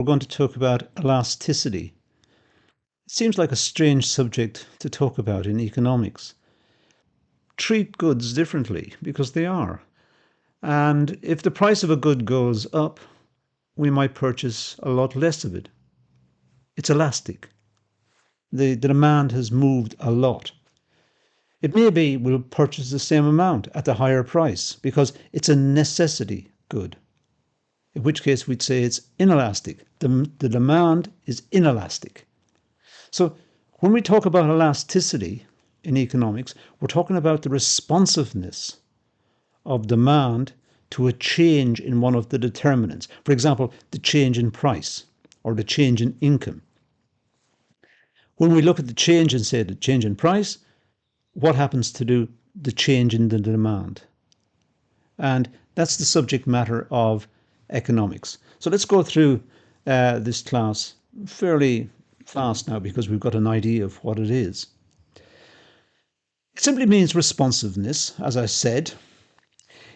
We're going to talk about elasticity. It seems like a strange subject to talk about in economics. Treat goods differently because they are. And if the price of a good goes up, we might purchase a lot less of it. It's elastic. The demand has moved a lot. It may be we'll purchase the same amount at the higher price because it's a necessity good, in which case we'd say it's inelastic. The demand is inelastic. So when we talk about elasticity in economics, we're talking about the responsiveness of demand to a change in one of the determinants. For example, the change in price or the change in income. When we look at the change and say the change in price, what happens to the change in the demand? And that's the subject matter of economics. So let's go through this class fairly fast now because we've got an idea of what it is. It simply means responsiveness, as I said.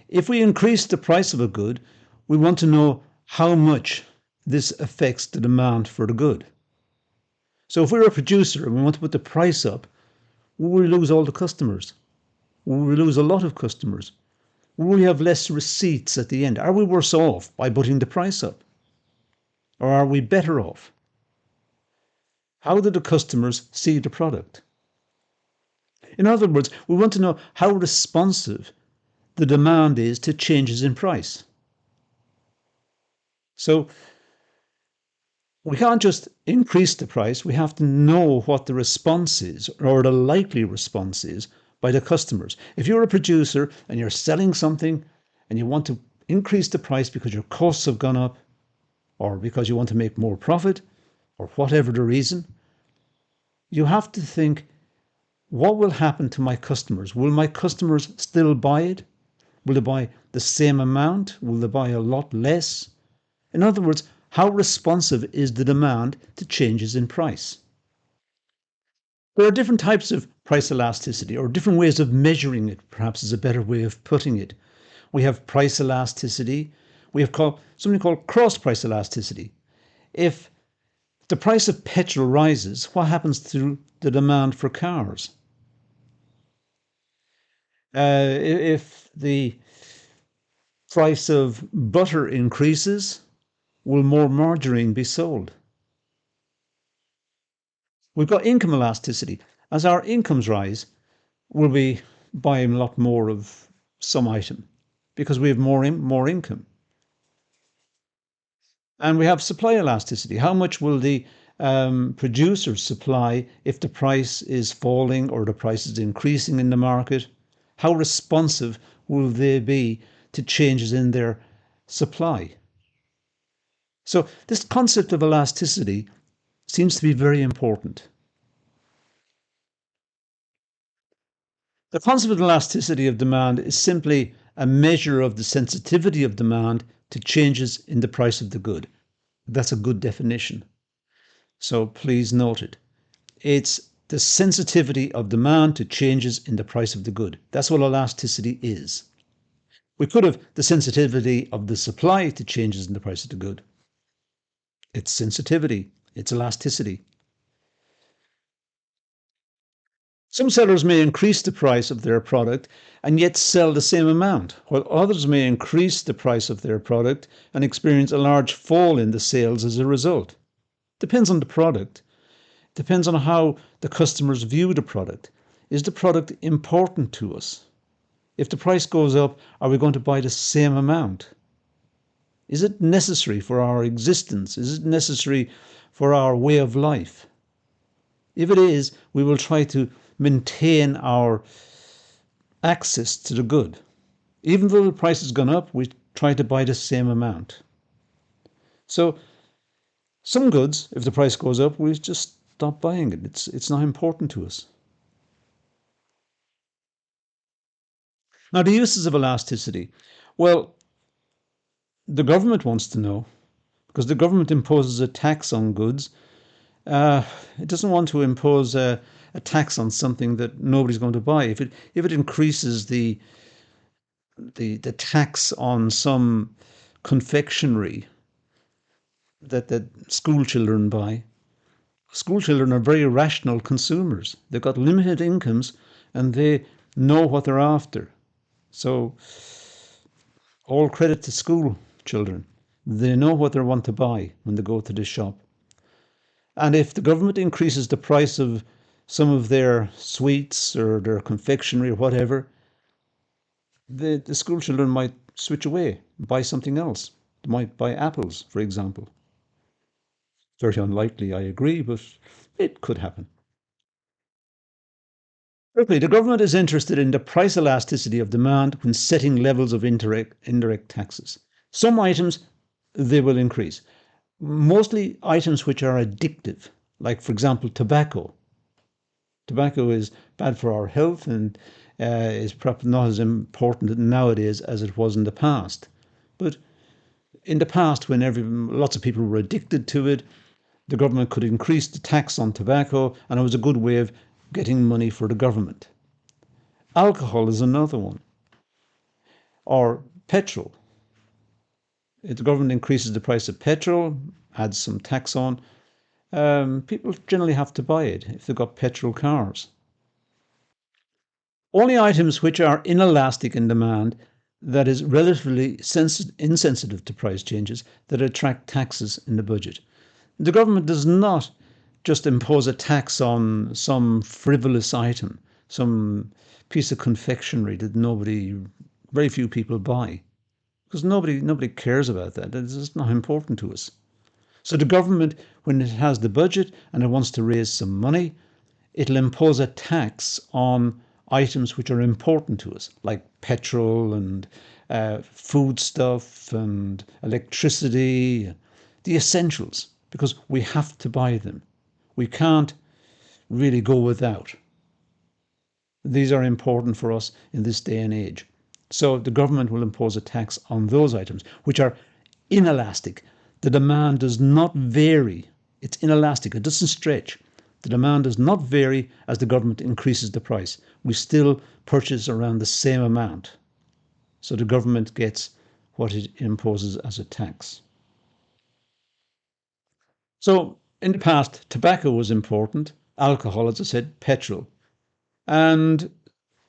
If we increase the price of a good, we want to know how much this affects the demand for the good. So if we're a producer and we want to put the price up, will we lose all the customers? Will we lose a lot of customers? Will we have less receipts at the end? Are we worse off by putting the price up? Or are we better off? How do the customers see the product? In other words, we want to know how responsive the demand is to changes in price. So we can't just increase the price, we have to know what the response is, or the likely response is, by the customers. If you're a producer and you're selling something and you want to increase the price because your costs have gone up, or because you want to make more profit, or whatever the reason, you have to think, what will happen to my customers? Will my customers still buy it? Will they buy the same amount? Will they buy a lot less? In other words, how responsive is the demand to changes in price? There are different types of price elasticity, or different ways of measuring it, perhaps is a better way of putting it. We have price elasticity. We have something called cross-price elasticity. If the price of petrol rises, what happens to the demand for cars? If the price of butter increases, will more margarine be sold? We've got income elasticity. As our incomes rise, we'll be buying a lot more of some item because we have more income. And we have supply elasticity. How much will the producers supply if the price is falling or the price is increasing in the market? How responsive will they be to changes in their supply? So this concept of elasticity seems to be very important. The concept of elasticity of demand is simply a measure of the sensitivity of demand to changes in the price of the good. That's a good definition. So please note it. It's the sensitivity of demand to changes in the price of the good. That's what elasticity is. We could have the sensitivity of the supply to changes in the price of the good. It's sensitivity. It's elasticity. Some sellers may increase the price of their product and yet sell the same amount, while others may increase the price of their product and experience a large fall in the sales as a result. Depends on the product. Depends on how the customers view the product. Is the product important to us? If the price goes up, are we going to buy the same amount? Is it necessary for our existence? Is it necessary for our way of life? If it is, we will try to maintain our access to the good. Even though the price has gone up, we try to buy the same amount. So some goods, if the price goes up, we just stop buying it. It's not important to us. Now, the uses of elasticity. Well, the government wants to know, because the government imposes a tax on goods. It doesn't want to impose a tax on something that nobody's going to buy. If it increases the tax on some confectionery, that school children buy. School children are very rational consumers. They've got limited incomes and they know what they're after. So all credit to school children. They know what they want to buy when they go to the shop. And if the government increases the price of some of their sweets or their confectionery or whatever, the school children might switch away, buy something else. They might buy apples, for example. Very unlikely, I agree, but it could happen. Thirdly, the government is interested in the price elasticity of demand when setting levels of indirect taxes. Some items they will increase, mostly items which are addictive, like, for example, tobacco. Tobacco is bad for our health and is perhaps not as important nowadays as it was in the past. But in the past, when lots of people were addicted to it, the government could increase the tax on tobacco, and it was a good way of getting money for the government. Alcohol is another one, or petrol. If the government increases the price of petrol, adds some tax on, people generally have to buy it if they've got petrol cars. Only items which are inelastic in demand, that is relatively insensitive to price changes, that attract taxes in the budget. The government does not just impose a tax on some frivolous item, some piece of confectionery that very few people buy, because nobody cares about that. It's just not important to us. So the government, when it has the budget and it wants to raise some money, it'll impose a tax on items which are important to us, like petrol and food stuff and electricity, the essentials, because we have to buy them. We can't really go without. These are important for us in this day and age. So the government will impose a tax on those items, which are inelastic. The demand does not vary. It's inelastic. It doesn't stretch. The demand does not vary as the government increases the price. We still purchase around the same amount. So the government gets what it imposes as a tax. So in the past, tobacco was important, alcohol, as I said, petrol. And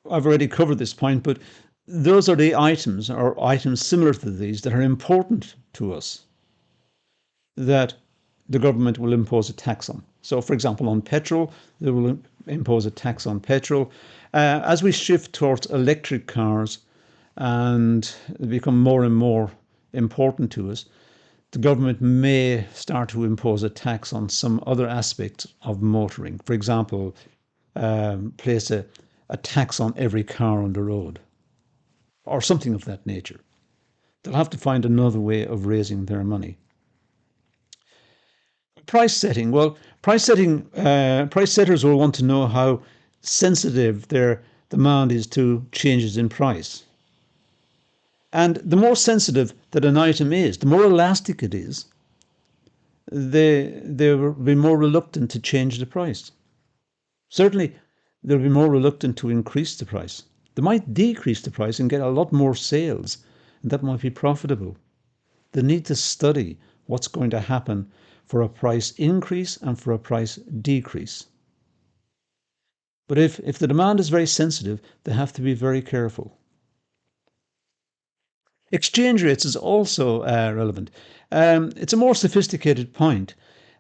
I've already covered this point, but those are the items or items similar to these that are important to us that the government will impose a tax on. So, for example, on petrol, they will impose a tax on petrol. As we shift towards electric cars and become more and more important to us, the government may start to impose a tax on some other aspects of motoring. For example, place a tax on every car on the road or something of that nature. They'll have to find another way of raising their money. Price setting. Well, price setters will want to know how sensitive their demand is to changes in price. And the more sensitive that an item is, the more elastic it is, they will be more reluctant to change the price. Certainly, they'll be more reluctant to increase the price. They might decrease the price and get a lot more sales, and that might be profitable. They need to study what's going to happen for a price increase and for a price decrease. But if the demand is very sensitive, they have to be very careful. Exchange rates is also relevant. It's a more sophisticated point.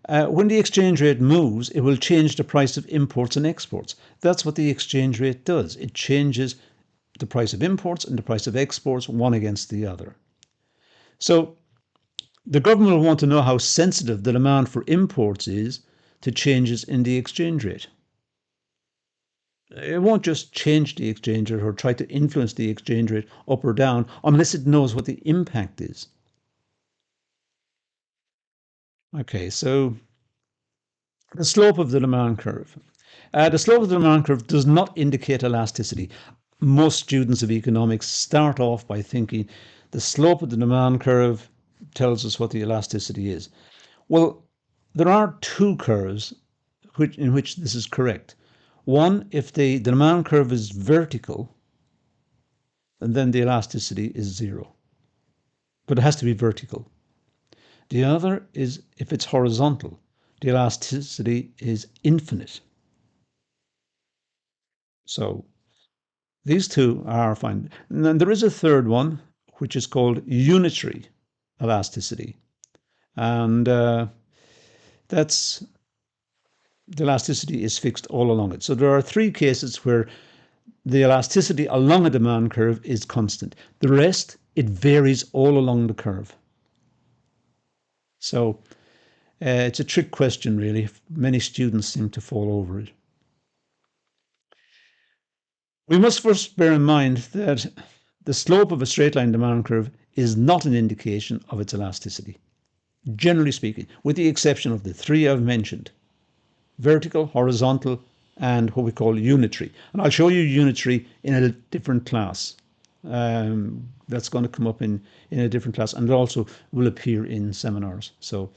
When the exchange rate moves, it will change the price of imports and exports. That's what the exchange rate does. It changes the price of imports and the price of exports, one against the other. So the government will want to know how sensitive the demand for imports is to changes in the exchange rate. It won't just change the exchange rate or try to influence the exchange rate up or down unless it knows what the impact is. Okay, so the slope of the demand curve. The slope of the demand curve does not indicate elasticity. Most students of economics start off by thinking the slope of the demand curve tells us what the elasticity is. Well, there are two curves in which this is correct. One, if the demand curve is vertical, and then the elasticity is zero. But it has to be vertical. The other is if it's horizontal. The elasticity is infinite. So these two are fine. And then there is a third one, which is called unitary elasticity. And that's the elasticity is fixed all along it. So there are three cases where the elasticity along a demand curve is constant. The rest, it varies all along the curve. So it's a trick question, really. Many students seem to fall over it. We must first bear in mind that the slope of a straight line demand curve is not an indication of its elasticity, generally speaking, with the exception of the three I've mentioned: vertical, horizontal, and what we call unitary. And I'll show you unitary in a different class. That's going to come up in a different class, and it also will appear in seminars. So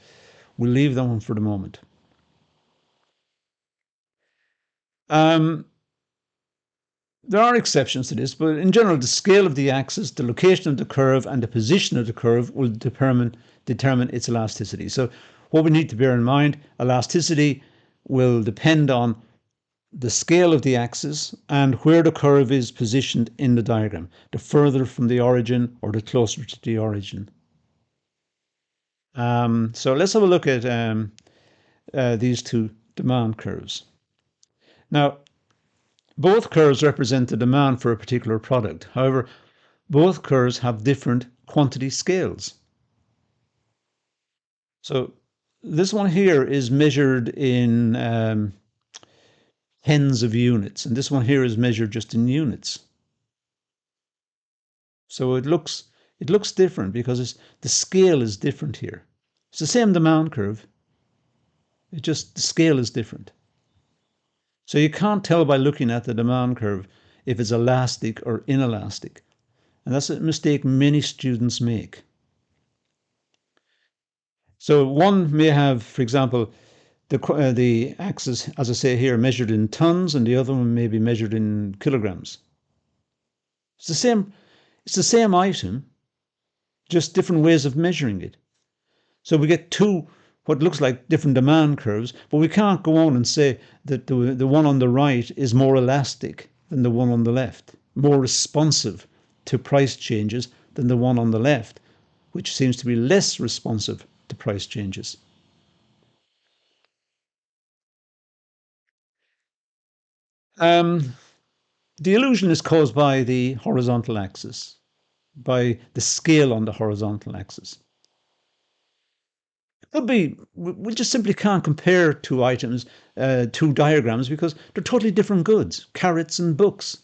we'll leave that one for the moment. There are exceptions to this, but in general, the scale of the axis, the location of the curve, and the position of the curve will determine its elasticity. So what we need to bear in mind, elasticity will depend on the scale of the axis and where the curve is positioned in the diagram, the further from the origin or the closer to the origin. So let's have a look at these two demand curves. Now, both curves represent the demand for a particular product. However, both curves have different quantity scales. So this one here is measured in tens of units, and this one here is measured just in units. So it looks different because the scale is different here. It's the same demand curve. It just the scale is different. So you can't tell by looking at the demand curve if it's elastic or inelastic. And that's a mistake many students make. So one may have, for example, the axis, as I say here, measured in tons, and the other one may be measured in kilograms. It's the same item, just different ways of measuring it. So we get two what looks like different demand curves, but we can't go on and say that the one on the right is more elastic than the one on the left, more responsive to price changes than the one on the left, which seems to be less responsive to price changes. The illusion is caused by the horizontal axis, by the scale on the horizontal axis. It could be we just simply can't compare two items, two diagrams, because they're totally different goods. Carrots and books.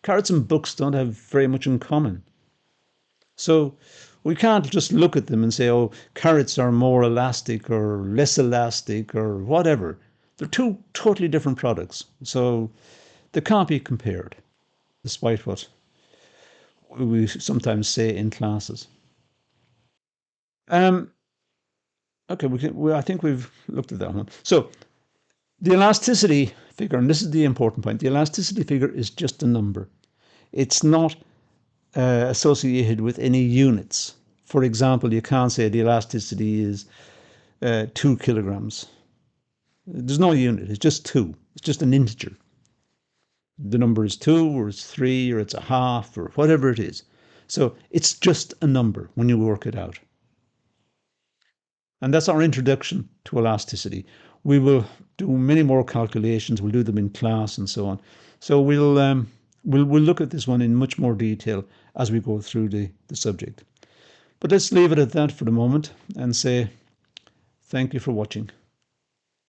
Carrots and books don't have very much in common. So we can't just look at them and say, oh, carrots are more elastic or less elastic or whatever. They're two totally different products. So they can't be compared, despite what we sometimes say in classes. Okay, I think we've looked at that one. So the elasticity figure, and this is the important point, the elasticity figure is just a number. It's not associated with any units. For example, you can't say the elasticity is 2 kilograms. There's no unit, it's just 2. It's just an integer. The number is 2 or it's 3 or it's a half or whatever it is. So it's just a number when you work it out. And that's our introduction to elasticity. We will do many more calculations. We'll do them in class and so on. So we'll look at this one in much more detail as we go through the subject. But let's leave it at that for the moment and say thank you for watching.